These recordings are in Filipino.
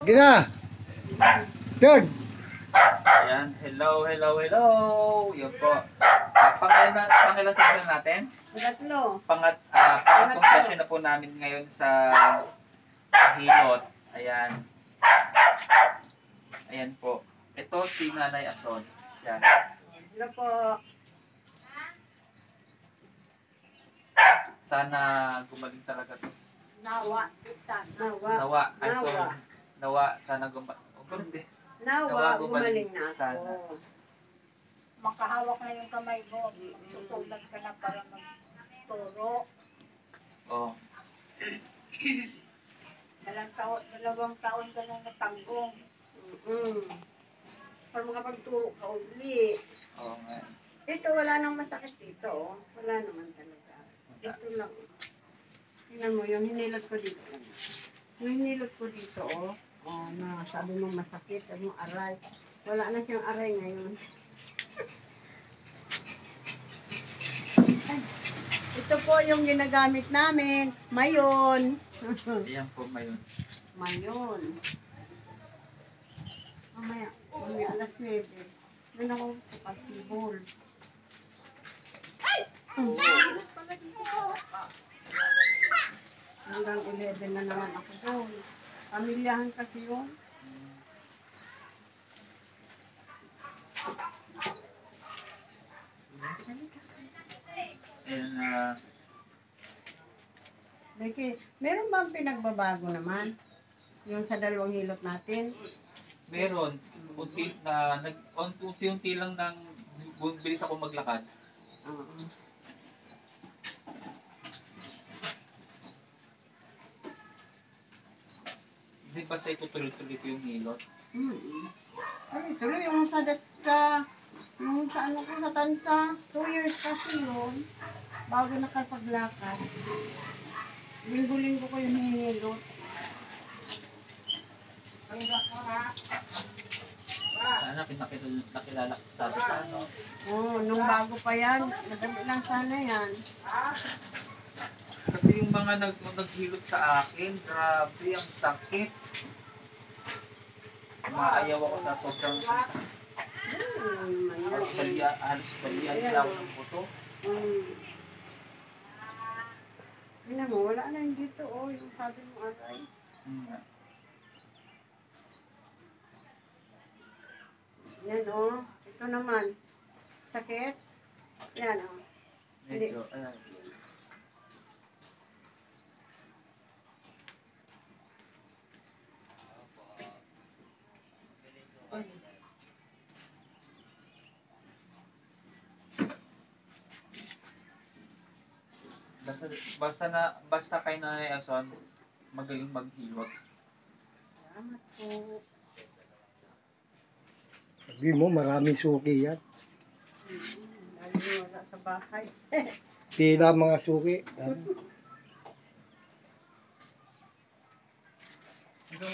Gina! Yun! Ayan, hello. Yun po. Pangilan session natin? Tatlo. Pangatlong session na po namin ngayon sa Hilot. Ayan. Ayan po. Ito si Nanay Ason. Ayan. Hello po. Sana gumaling talaga to. Nawa. Nawa. Ay, so, nawa. Sana gumaling. Nawa, gumaling na Sana. ako. Makahawak na yung kamay mo. Susulat ka na para magturo. Oh. Dalawang taon ka na natanggong. Para makapagturo ka uli. Oo nga. Dito, wala nang masakit dito. Oh. Wala naman talaga. Dito lang. Tingnan mo, yung hinilot ko dito. Yung hinilot ko dito, oh. Oh, na sabi mo masakit, sabi mo aray. Wala na siyang aray ngayon. Ay, ito po yung ginagamit namin. Mayon. Ayan po ngayon. Mayon. Mamaya alas 9. Doon ako sa Pasibol. Hanggang 11 na naman ako doon. Pamilyahan kasi yun. Ayan, Becky, meron bang pinagbabago naman? Yung sa dalawang hilot natin? meron. Unti-unti lang nang bilis ako maglakad. Oo. Hindi ba sa itutuloy-tuloy ko yung hilot? Ay, tuloy yung yung sa ano ko sa Tansa, 2 years kasi yun, bago nakapaglakad. Linggo-linggo ko yung hinihilot. Sana nakilala ko sa atin sa ano. Nung bago pa yan, madali lang sana yan. Kasi yung mga naghilot sa akin, grabe, ang sakit. Maayaw ako sa sobrang sakit. Halos balya nila ako ng buto. Tingnan mo, wala na yung dito, oh, yung sabi mo aray. Yan, oh. Ito naman. Sakit. Yan, oh. Medyo, ayan. Basta kay Nanay Ason, magaling maghilot. Salamat po. Sabi mo, maraming suki yan. Lagi wala sa bahay. Pila mga suki.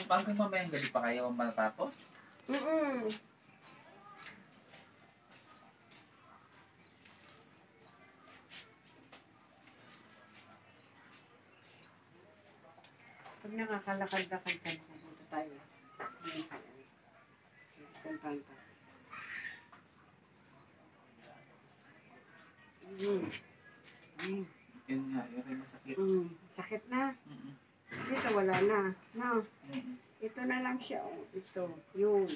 Hanggang mamayang gabi pa kayo matapos? Pag nakakalakad-lakad ka, pupunta tayo. Kumpanta. Yun nga, yun rin masakit. Sakit na. Mm-mm. Dito wala na. No. Mm-mm. Ito na lang siya. Oh. Ito. Yun.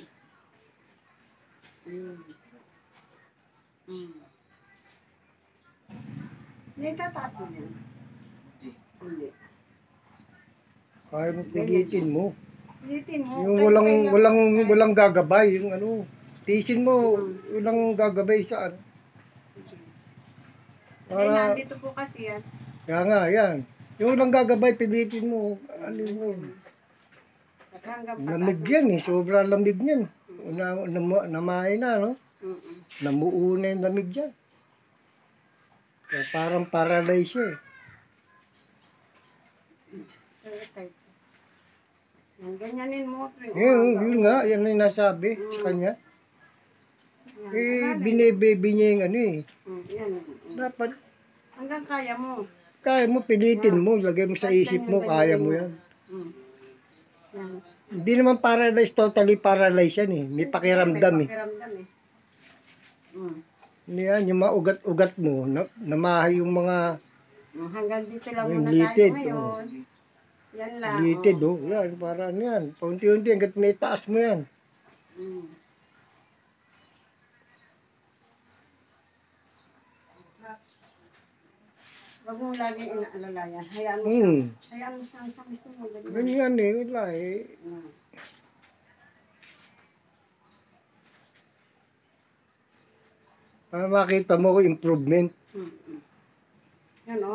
Hindi, tataas mo yan. Hindi. Kaya mo pilitin mo. Pilitin mo. Yung Kahit walang gagabay. Yung ano, tisin mo, walang gagabay sa ano. Para, nandito po kasi yan. kaya nga, yan. Yung walang gagabay, pilitin mo. Ano mo. Hanggang Lamig yan eh, sobrang lamig yan. Namain na, no? Namuo na yung lamig dyan. Kaya parang paralyze siya eh. Yung ganyanin mo. Yun nga, yan ang nasabi sa kanya. Binebebe niya yung ano eh. Yan. Dapat, Hanggang kaya mo. kaya mo, pilitin mo, lagay mo sa isip mo, kaya mo yan. Yan. Hindi naman paralyzed, totally paralyzed yan eh. May pakiramdam May eh. pakiramdam eh. Yan, yung mga ugat-ugat mo, namahay yung mga Hanggang dito lang yung muna litid. tayo ngayon. Yan lang. Litid, oh. Yan, parang yan. Paunti-unti, hanggat may taas mo yan. Mm. Huwag mong lagi inaalala yan. Hayaan mo siya. Hayaan mo siya. Ang gusto mo. Ganyan. Ganyan eh, wala eh. Para makita mo ko improvement. Yan o.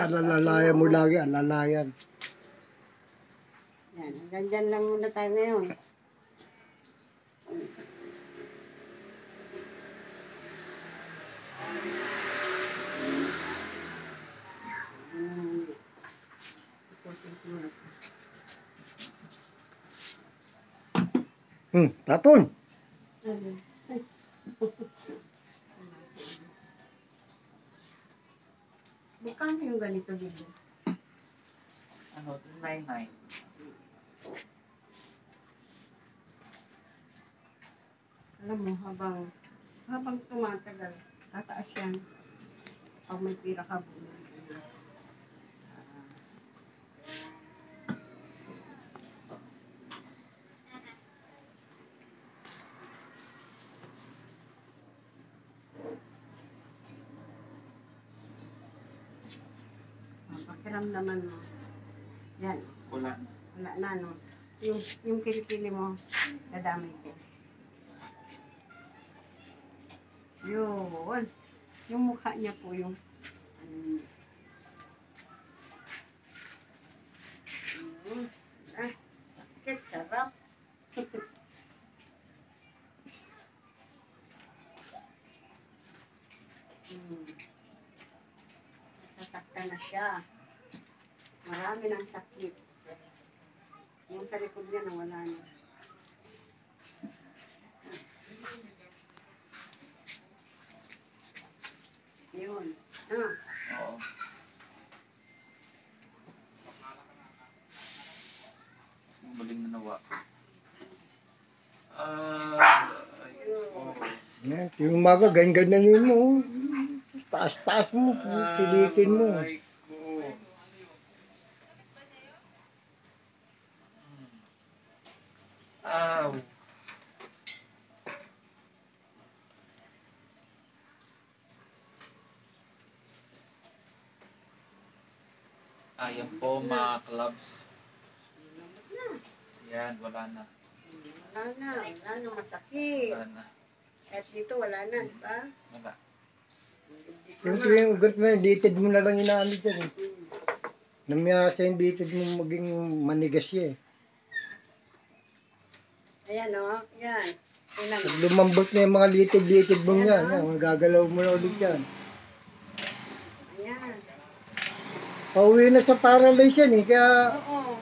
Alalayan mo lagi, alalayan. Yan. Hanggang dyan lang muna tayo ngayon. Tapon. Bukano yung ganito dito? Ano, 299. Alam mo, habang tumatagal, tataas yan. Pag may pira ka, bumili. Pakiramdaman mo. Yan. Wala. Wala na, no? Yung kilikili mo, nadamay ko. Yun. Yung mukha niya po yung sakit, sarap. Sasaktan na siya. Marami ng sakit. Yung sa likod niya nawala na. Yun. Oo. Yung baling na nawa. Yan, yung umaga, ganyan-ganyan mo. Taas-taas mo, pilitin mo. Aw. Ayan po mga clubs. Yan, wala na. Wala na masakit. Wala na. At dito wala na, di ba? Wala. Siyempre yung ugat mo, litid mo na lang inaano dyan eh. Namiyasa yung litid mo maging manigas siya eh. Ayan o, yan. Tingnan mo. Pag lumambot na yung mga litid-litid mo yan, magagalaw mo na ulit yan. Ayan. Pauwi na sa paralyze yan eh, kaya Oo.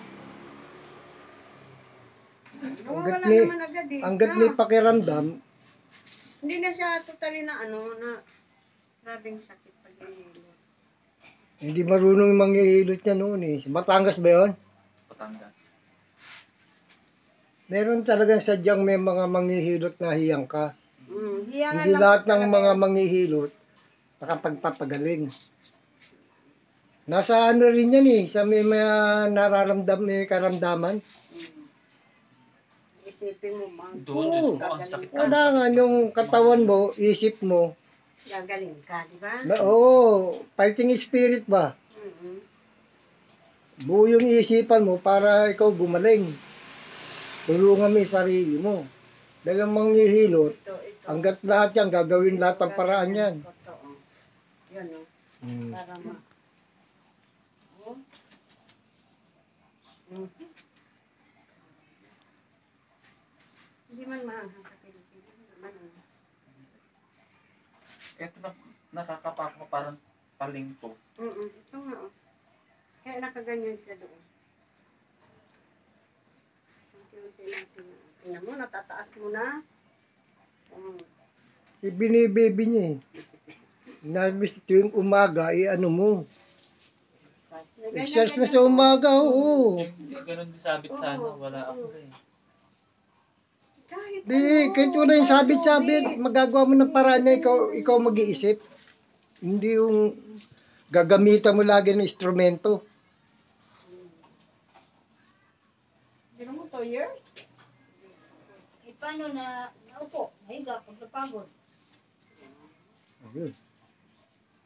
Hanggat Nawawala may- naman agad eh. hanggat may pakiramdam, Hindi na siya totally na na grabing sakit pag hinihilo. hindi marunong yung manghihilot niya noon eh. Sa Batangas ba yun? Batangas. Meron talagang sadyang may mga manghihilot na hiyang ka. Hiyangan Hindi lang lahat po ng talaga mga yan. manghihilot nakapagpapagaling. Nasa ano rin yan eh, sa may may karamdaman. Isipin mo, Doon, Diyos ko, ang sakit. Kailangan yung katawan mo, isip mo, gagaling ka, di ba? fighting spirit ba? Mm-hmm. Buo yung isipan mo para ikaw gumaling. Tulungan mo yung sarili mo. Dahil ang manghihilot, Ito. hanggat lahat yan, gagawin lahat ng paraan yan. Totoo. Yun, no? Hmm. Para Oh. Hindi man maanghang sa kilikili. Hindi naman. Ito na, nakakapak mo parang palingto. Ito nga, oh. Kaya nakaganyan siya doon. Unti-unti natin. Tingnan mo, natataas mo na. Ibinibaby niya eh. Nabis ito yung umaga, ano mo. Exercise na sa umaga, oo. Yung ganun din sabit sa ano, wala ako eh. Kahit Di, kahit wala yung sabit-sabit, magagawa mo ng paraan na ikaw mag-iisip. Hindi yung gagamitan mo lagi ng instrumento. Pero mo 2 years? Eh, paano na naupo, nahiga, pag napagod. Ayun.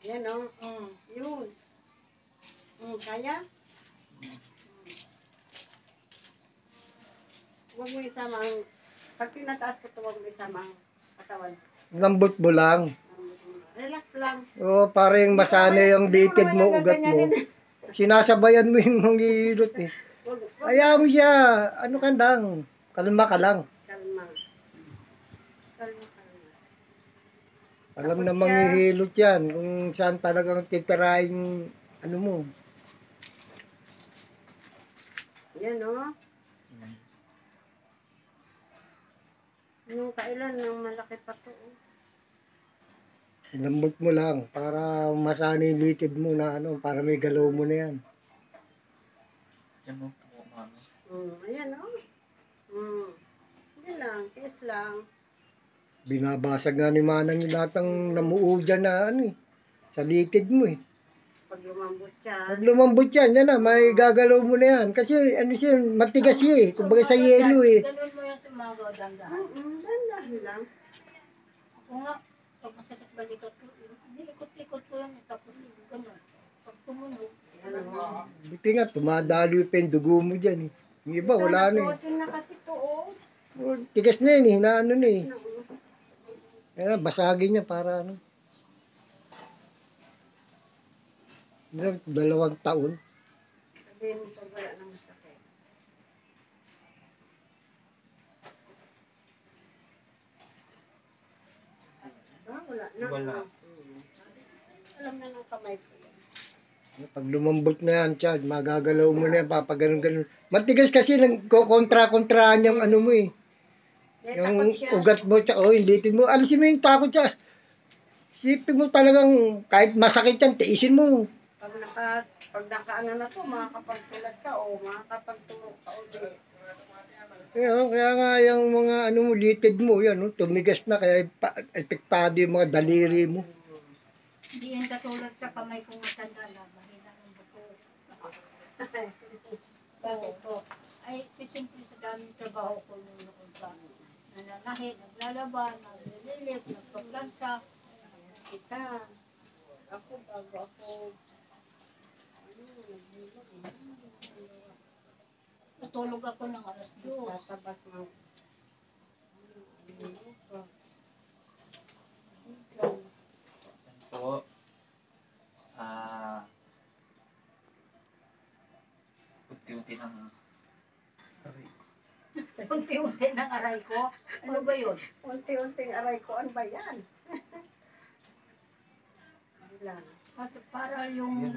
Yan o. Yun. Kaya? Huwag mo isama ang... Pag tinataas ko ito, huwag mo isama ang katawan. Lambot mo lang. Relax lang. O, para yung masanay yung bitid mo, ugat mo. Sinasabayan mo yung manghihilot eh. Huwag Ayaw mo siya. Ano ka lang. Kalma ka lang. kalma. Kalma. Alam Tapos na siya- manghihilot yan. Kung saan talagang titirahin ano mo. Yan o. Nung kailan, nung malaki pa to. Lambot mo lang para masanay yung bitid mo na ano, para may galaw mo na yan. Yan mo, mami. Ayan o. Yan lang, kiss lang. Binabasag nga ni Manang yung lahat ng namuo dyan na ano eh. Sa litid mo eh. Pag lumambot siya. Pag lumambot yan, yan na, may gagalaw mo na yan. Kasi ano siya, matigas siya eh. Kumbaga sa yelo eh. Ganun mo yung sumaga, dandahan. Dandahan lang. Ako nga, pag masakit balikat ko, nilikot-likot ko yan, tapos ganun. Pag tumunog, Yan o. Buti nga, tumadalo pa yung dugo mo dyan eh. Yung iba, wala na eh. Frozen na kasi to o. Oh, tigas na yun eh, na ano na eh. Kaya basagin niya para ano. 2 taon. Sabihin mo pag wala nang masakit. Wala na. Wala. Alam na ng kamay ko. Pag lumambot na yan, Chad, magagalaw mo na yan, papaganon-ganon. Matigas kasi, kontra-kontraan yung ano mo eh. Yung ugat mo, tsaka, oh, hindi mo, alisin mo yung takot siya. Sipin mo talagang, kahit masakit yan, tiisin mo. Pag nakaano na to, makakapagsulat ka o makakapagtulog ka ulit. Kaya nga yung mga ano mo, litid mo, yan, oh, tumigas na, kaya epektado yung mga daliri mo. hindi yan katulad sa kamay kong matanda na mahina ng buto. Bakit po? Ay, simple sa daming trabaho ko nung noon pa. Nananahi, naglalaban, naglililip, nagpaplansa. Kita. Ako, bago ako, Natulog ako ng alas 2. tatabas ng Ito, unti-unti ng Unti-unti ng aray ko. Ano ba yun? unti-unting aray ko. Ano ba yan? Lang. Kasi para yung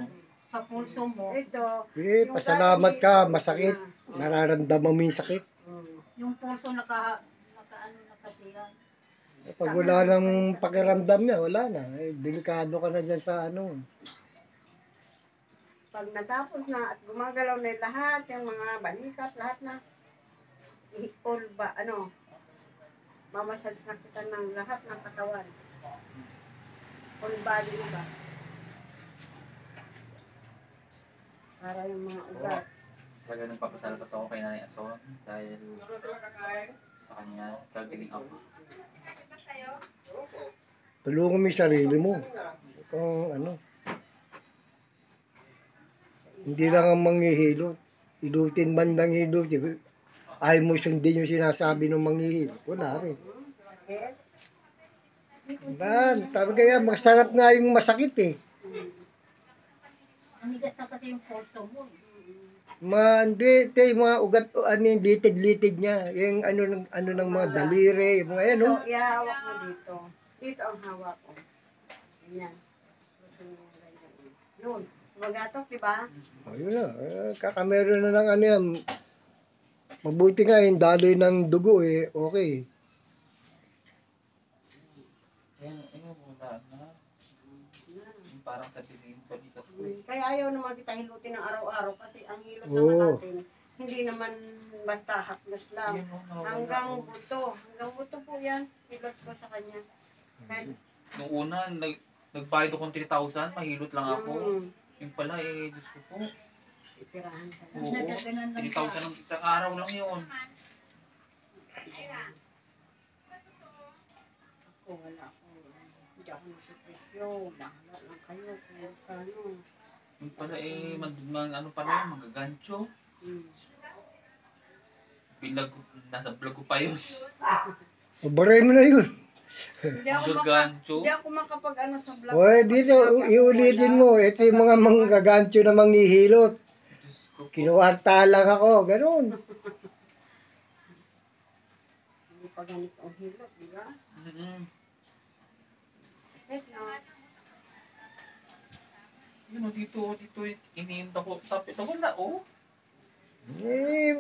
sa pulso mo, Ito. Eh, pasalamat ka, masakit. Nararamdaman mo yung sakit. yung pulso naka-ano na kasi yan. Pag wala nang pakiramdam niya, wala na. Eh, delikado ka na dyan sa ano. Pag natapos na at gumagalaw na yung lahat, yung mga balikat, lahat na, all ba, mamasage na kita ng lahat ng katawan. All body na ba? Para yung mga ugat. talaga nagpapasalamat ako kay Nanay Ason dahil sa kanya, gagaling ako. Tulungan mo yung sarili mo. Kung ano. Hindi lang ang manghihilo. Hilutin bandang hilot. Ayaw mo sundin yung sinasabi ng manghihilo. Wala rin. Sakit. Talaga yan, masarap nga yung masakit eh. Anigat na kasi yung pulso mo. Hindi, yung mga ugat, ano yung litid-litid niya. Yung ano ng mga daliri, yung mga yan, no? Ito, ihawak mo dito. Dito ang hawak ko. Ganyan. Yun. Magatok, di ba? Ayun na, kakameron na ng ano yan. Mabuti nga yung daloy ng dugo eh, okay. Ayun, wala na. Yung parang katilim, balikat ko. Kaya ayaw naman kita hilutin ng araw-araw kasi ang hilot Oo. naman natin, hindi naman basta haplos lang. Yun, no, Hanggang buto. Hanggang buto po yan. Hilot ko sa kanya. Kahit, Nung una, nagbayad akong 3,000, mahilot lang ako. mm, Yung pala Diyos ko po. itirahan ka lang. Oo, Nadaganan lang 3,000 ng isang araw lang yun. Ako, wala ako. Hindi ako nagsipresyo. Bahala lang kayo kung kano. Yung pala ano pala yun, magagancho. Hmm. Nasa vlog ko pa yun. Baray mo na yun. Magagancho. Hindi ako makapag ano sa vlog. Oy, dito, iulitin mo. Ito yung mga manggagancho na manghihilot. Diyos ko po. Kinuwarta lang ako, ganun. Hindi pa ganito ang hilot, di ba? Mm-mm. Yes, no. Yun o, dito, iniinta ko. Tapos nawala, oh.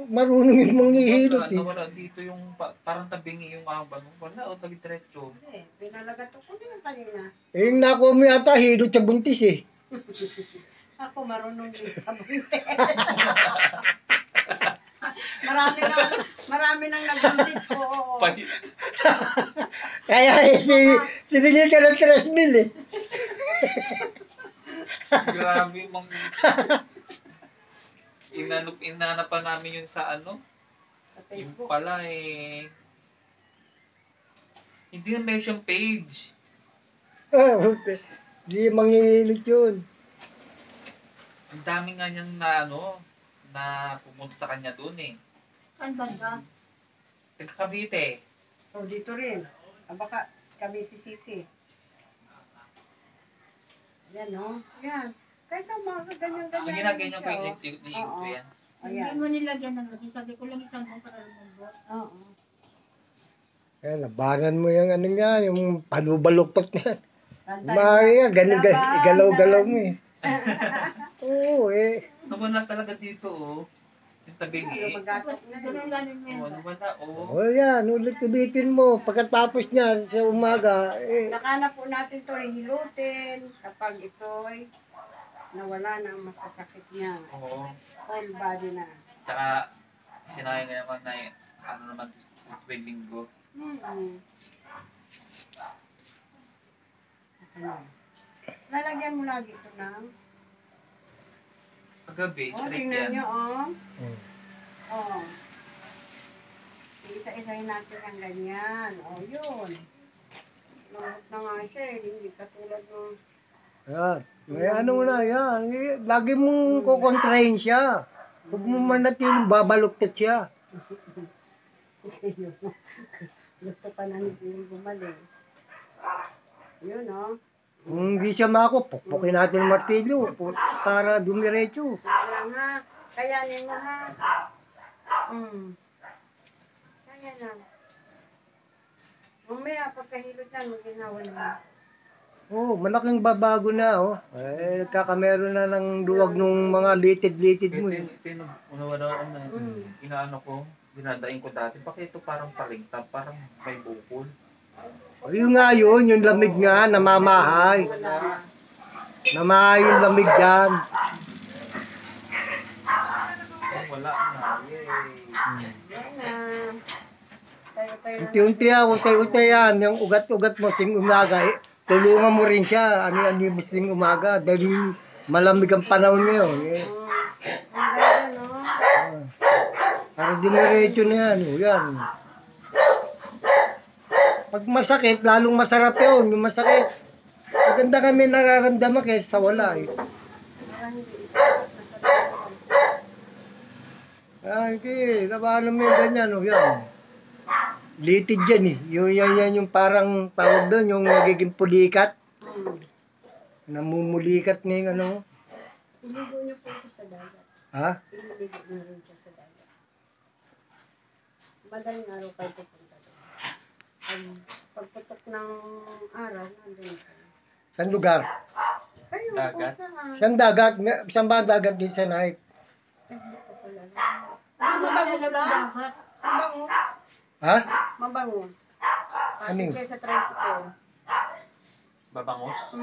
Marunong yung manghihilot eh. Nawala dito yung parang tabingi yung abang. Wala, o, diretso. Hindi, pinalagato ko na yan kanina. Yung nakuha mo yata, hilot sa buntis eh. Ako marunong din sa buntis. marami nang nagbuntis ko. Oo. Kaya sinigil ka ng 3,000 eh. Grabe, inana pa namin yun sa ano. Sa Yung Facebook. pala hindi na may siyang page. Hindi manghihilot yun. Ang dami nga niyang na pumunta sa kanya doon eh. Saan banda? Taga Cavite. So, dito rin. Baka Cavite City. Yan, no? Yan. Kaysa mga ganyan-ganyan. Ang ginaganyan ko siya, yung oh. ko yan. Hindi Ayan. mo nilagyan ng lagi. Sabi ko lang isang buong para lumambot. Oo. Kaya labanan mo yung ano yan, yung panubaluktot niya. Pantay Maria, na. ganun, Laban, igalaw-galaw laban. mo eh. Oo eh. Nawala talaga dito oh. Yung tabingi. Lumagatok na Ganun yun. ganon mo Oh, yun. nawala oh. O yan, ulit-ulitin mo. Pagkatapos niyan, sa umaga, Saka na po natin to hilutin kapag ito'y nawala na ang masasakit niya. Oo. Whole body na. Tsaka sinayang nga naman na ano naman tuwing linggo. Lalagyan mo lagi ito ng... Kagabi, Oh, straight tingnan yan. nyo, oh. Hmm. Oh. Isa-isahin natin ang ganyan. Oh, yun. Lambot na nga siya eh. Hindi katulad ng... Yan. May ano mo na, yan. Lagi mong kukontrahin siya. Huwag mo manatiling babaluktot siya. Gusto pa na yung gumaling. Yun, oh. Kung hindi siya mako, pukpukin natin ng martilyo para dumiretso. Kaya nga. Kayanin mo ha. Kaya na. Mamaya, pagkahilot yan, maginawa naman. Oh, malaking babago na, oh. Eh, nagkakameron na ng duwag nung mga litid-litid mo, eh. Ito yung unawala na inaano ko, dinadaing ko dati. Bakit ito parang palingtab, parang may bukol? Yung nga yun, yung lamig nga, namamahay. Wala. Namahay yung lamig dyan. Wala na, yay! Yan na. Tayo-tayo na. Unti-unti yan, unti-unti yan. Yung ugat-ugat mo, sing umaga, eh, tulungan mo rin siya. Ano yung sing umaga. Dahil malamig ang panahon ngayon. Eh. Ang ganda, no? Para dumiretso na yan. Oh, yan. Pag masakit, lalong masarap yun. Yung masakit. Maganda kami nararamdaman kaysa wala eh. Parang hindi isa. Okay, labanan mo yung ganyan. Oh, yan. Litid yan eh. Yan yung parang tawag doon, yung nagiging pulikat. Namumulikat na yung ano. Iligo niyo po ito sa dagat. Ha? Ililigo niyo rin siya sa dagat. Madaling araw kayo pupunta doon. Pagputok ng araw, nandun kayo. Saan lugar? Kayo, Dagat? kung saan? Saan dagat? Saan ba ang dagat din sa night? Hindi ko pala. Mabangus lang. Mabangus. Ha? Mabangus. Ano yun? Kasi sa tricycle. Babangos.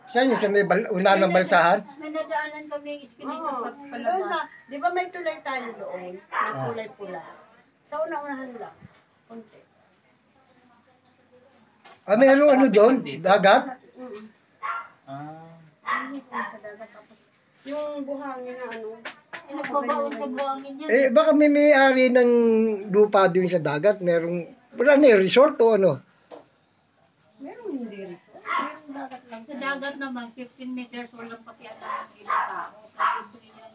Saan yung sa may una ng balsahan? May nadaanan kami yung iskinita Oo. Doon sa, di ba may tulay tayo doon? Na kulay pula. Sa una-unahan lang. Konti. Ah, meron ano doon? Dagat? Mm. Ah. Sa dagat tapos yung buhangin na ano. Nagbabaon sa buhangin yan. Eh, baka may may-ari ng lupa din sa dagat. Merong, wala na resort o ano? Meron hindi resort. Meron dagat lang. Sa dagat naman, 15 meters, walang pakialam ng ibang tao. Kasi yan.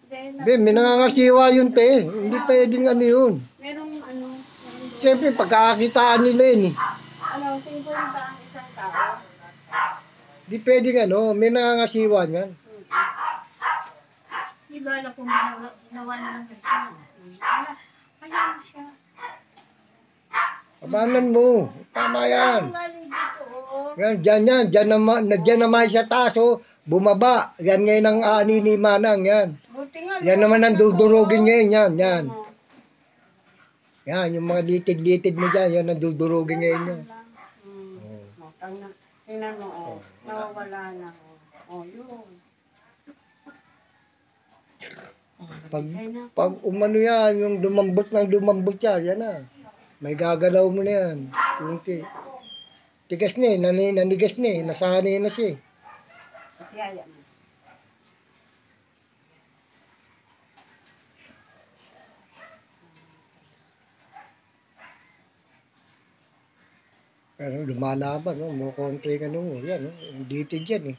Then, Hindi, may nangangasiwa yun, te. Hindi pwedeng ano yun. merong ano, meron doon. Siyempre, pagkakakitaan nila yun eh. Ano, 50 ang isang tao. Hindi pwedeng ano, may nangangasiwa niyan. Di ba alam kung ginawa na ng siya? Kaya siya. Abangan mo. Tama yan. Ang galing dito, oh. Yan, dyan naman sa taas, oh. Bumaba. Yan ngayon ang ani ni Manang, yan. Buti nga. Yan naman ang dudurugin ngayon, yan, yan. Oo. Yan, yung mga litid-litid mo dyan, yan ang dudurugin ngayon yan. Oh, tingnan mo, oh. Nawawala na, oh. Oh, yun. Pag umano yan, yung dumambot yan, yan na. May gagalaw mo na yan. Kunti. Tigas na eh, nanigas na eh, nasanay na siya eh. Yaya mo. Pero lumalaban, no? Mo kontre ka no, yan, no? Dito dyan eh.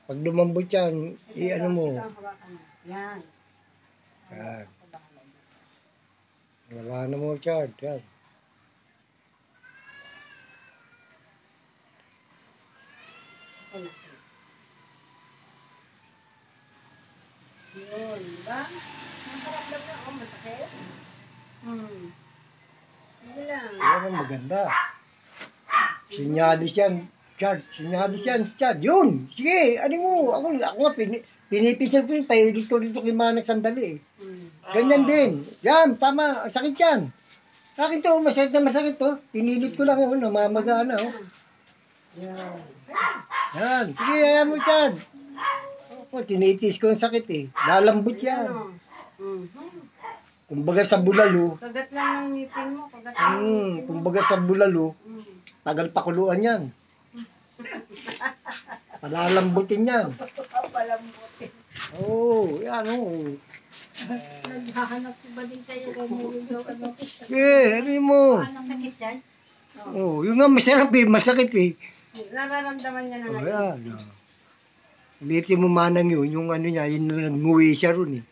Pag lumambot yan, i-ano mo. Ito ang hawakan mo. Yan. Yan. Wala na mo dyan, yan. Ayan. Yun, di ba? Nakaramdam na, oh, masakit. Sige lang. Yan ang maganda. Sinyalis yan, Chad. Sinyalis yan, Chad. Yun! Sige, ano mo? Ako nga, pinipisil ko yung pahilig ko dito kay Manang sandali eh. Ganyan din. Yan, tama. Ang sakit yan. Sa akin to, masakit na masakit to. Pinilit ko lang yun, namamagana oh. Yan. Yan. Sige, ayan mo, Chad. Oh, tinitis ko yung sakit eh. Lalambot yan. Ano? Mhm. Kumbaga sa bulalo. Kagat lang ng ngipin mo. Kagat lang ng ngipin mo. Kumbaga sa bulalo, Mm. tagal pakuluan yan. Palalambutin yan. Palambutin. Oo, oh, yan oh. Naghahanap ko ba din kayo kung daw ano? Eh, ano mo? Sakit yan? Oh, yung nga masarap eh, masakit eh. Nararamdaman niya na Oh, ngayon. yan. Oh. Ulitin mo Manang yun, yung ano niya, yun nag-uwi siya ron eh.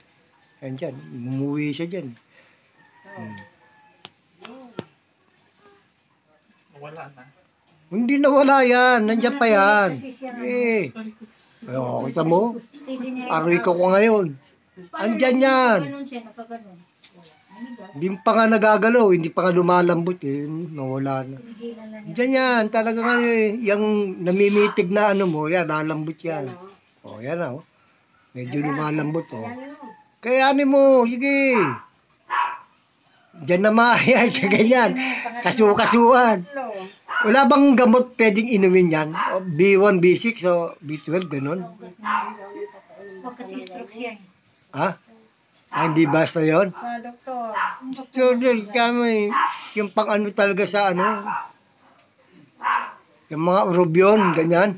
Yan dyan, umuwi siya dyan. Wala na. Hindi nawala yan, nandiyan pa yan. Eh, oh, kita mo? Aroy ko ngayon. Andyan yan. Ganun siya, nakaganon. Hindi pa nga nagagalaw, hindi pa nga lumalambot eh. Nawala na. Diyan yan, talaga nga eh, yung namimitig na ano mo, yan, lalambot yan. Oh, yan na, oh. Medyo lumalambot, oh. Kaya ano mo, sige. Diyan na maayay sa ganyan. Kasu-kasuhan. Wala bang gamot pwedeng inumin yan? O, B1, B6, o B12, ganun? Huwag kasi stroke siya. Ha? Ah, hindi basta yun? Sa doktor. Student kami, yung pang ano talaga sa ano, yung mga urobyon, ganyan.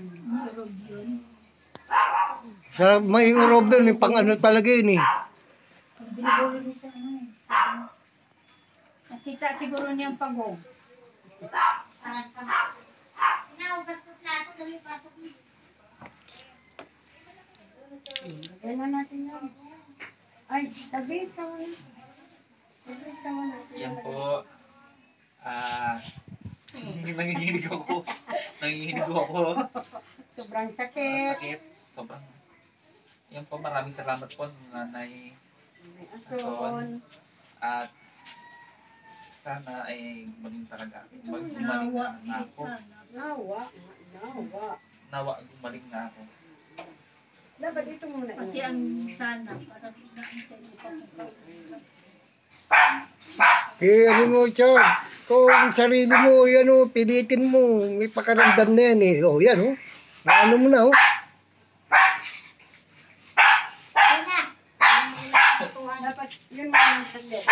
Sa may urobyon, yung pang ano talaga yun eh. Biniguro niya sa ano eh. Nakita siguro niya ang pagong. Lagyan na natin yan. Ay, tabis ka muna. Tabis ka muna. Yan po. Nanginginig ako. Nanginginig ako. Sobrang Ang sakit. sakit. Sobrang. Yan po, maraming salamat po, Nanay May ason. At sana ay maging talaga. Gumaling na ako. Nawa. Nawa. Nawa, gumaling na ako. Dapat ito muna. Pati ang sana, para biglaan sa iyo. Eh, ano mo, Chod? Kung sarili mo, yan o, pilitin mo, may pakaramdam na yan eh. O, yan o. Ano mo na o. Dapat, yun mo yung sandali.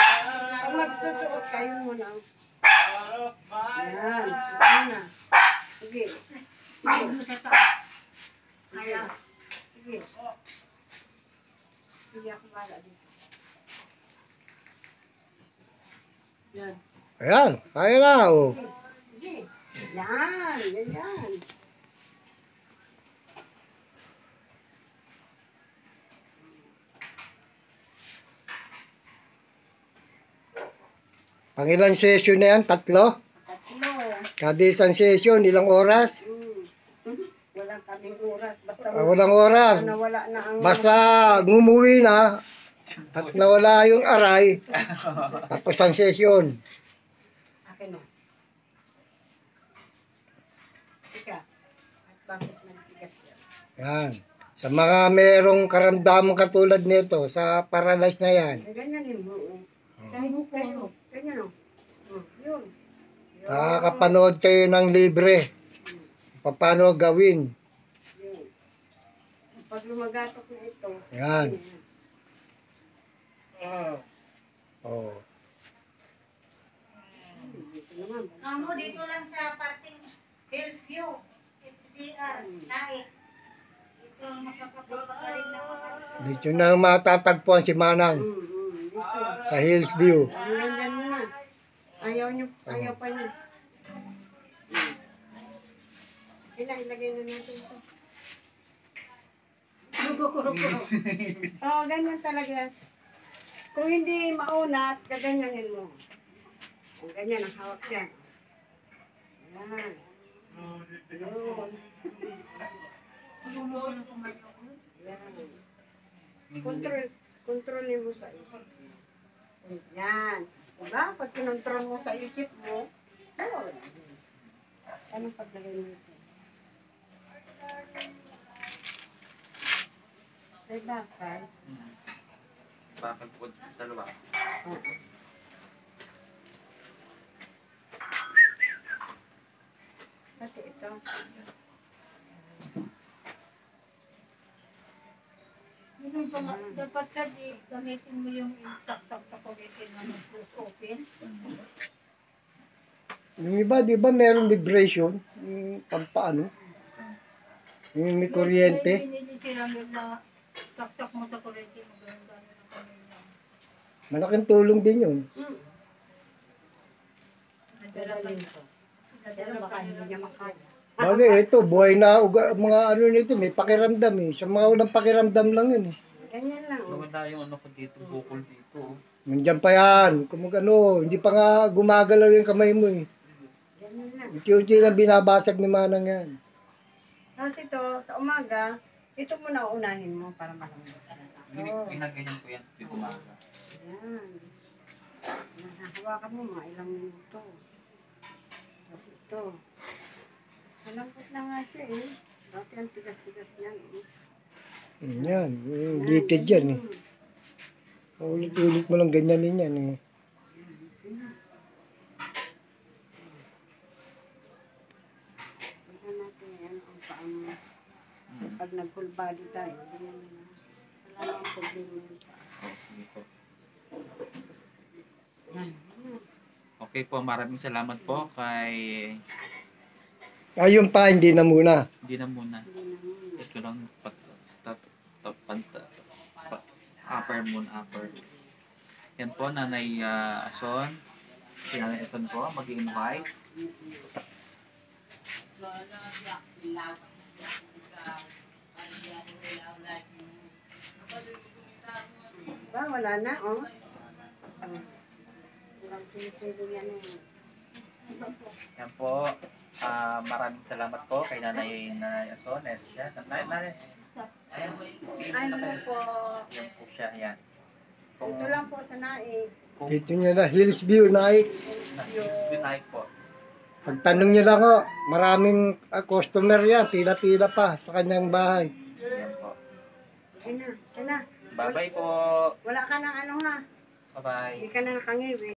Pag magsusuot ka, yun mo na. Yan, yun na. Sige. Sige mo sa taas. Kaya. Sige. Sige ako bala dito. Yan. Ayan, kaya na o. Sige. Yan, yan. Pangilang session na yan? 3? Tatlo. Kada isang session, ilang oras? Walang kaming oras. Basta Walang oras. nawala na ang... Basta ngumuwi na at nawala yung aray, tapos ang session. Akin na. Ika. At bakit nagtigas yan? Yan. Sa mga merong karamdaman katulad nito, sa paralyze na yan, Ganyanin mo. Ganyan. Ganyan o. Yun. nakakapanood kayo ng libre. Paano gawin? Yun. Pag lumagatok na ito. Yan. Oh. Dito naman. Kamu dito lang sa parting Hillsview, HDR, Naik. Ito ang makakapagpagaling ng mga Dito na matatagpuan si Manang Dito. sa Hillsview. Ganyan mo na. Ayaw pa niya. Ilagay na natin ito. Oo, ganyan talaga. Kung hindi maunat, gaganyanin mo. Kung ganyan ang hawak yan. Yan. Yun. Yan. Kontrolin mo sa isip. Yan. Diba? Pag kinontrol mo sa isip mo, yun. Anong paglagay mo ito? Ay, bakal. Bakit po dalawa? Oo. Pati ito. Yun pa nga, dapat sabi, gamitin mo yung saksak sa kulitin na nag-close open. Yung iba, di ba meron vibration? Yung pampaano? Yung may kuryente? May binili sila na saksak mo sa kulitin mo, ganun-ganun ang kanina. Malaking tulong din yun. Dadalhin ko. Pero baka hindi niya makaya. Bagay, ito, buhay na mga ano nito, may pakiramdam eh. Sa mga unang pakiramdam lang yun eh. Ganyan lang. Oh. Nawala yung ano ko dito, bukol dito. Nandiyan pa yan. Kung ano, hindi pa nga gumagalaw yung kamay mo eh. Ganyan lang. Unti-unti lang binabasag ni Manang yan. Tapos ito, sa umaga, ito muna unahin mo para malambot siya. Oo. Ginaganyan ko yan, di bumaga. Yan. Hawakan mo mga ilang minuto. Tapos ito. Malambot na nga siya eh. Dati ang tigas-tigas niyan eh. Yan, yung litid yan eh. Ulit-ulit mo lang ganyanin yan eh. Tignan natin yan ang paano. Pag nag-full body tayo, ganyan na. Wala namang problema yung paa. Oh, sige po. Yan. Okay po, maraming salamat po kay... Ayun pa, hindi na muna. Hindi na muna. Hindi naman. Ito lang stop panta upper moon upper. Yan po Nanay Ason. Si Nanay Ason po mag-invite. Diba? Wala na, oh. Walang pinipili yan eh. Yan po. Maraming salamat po kay Nanay Ason. Ayan siya. Nanay. Ayan. Ano po, Yan po siya. Yan. ito lang po sa naig. Dito nyo na, Hillsview Night. Night po. Pagtanong nyo lang ho, maraming customer yan, tila-tila pa sa kanyang bahay. Yan po. Sige na, sige na. Bye-bye po. Wala ka ng ano ha. Bye-bye. Hindi ka na nakangiwi.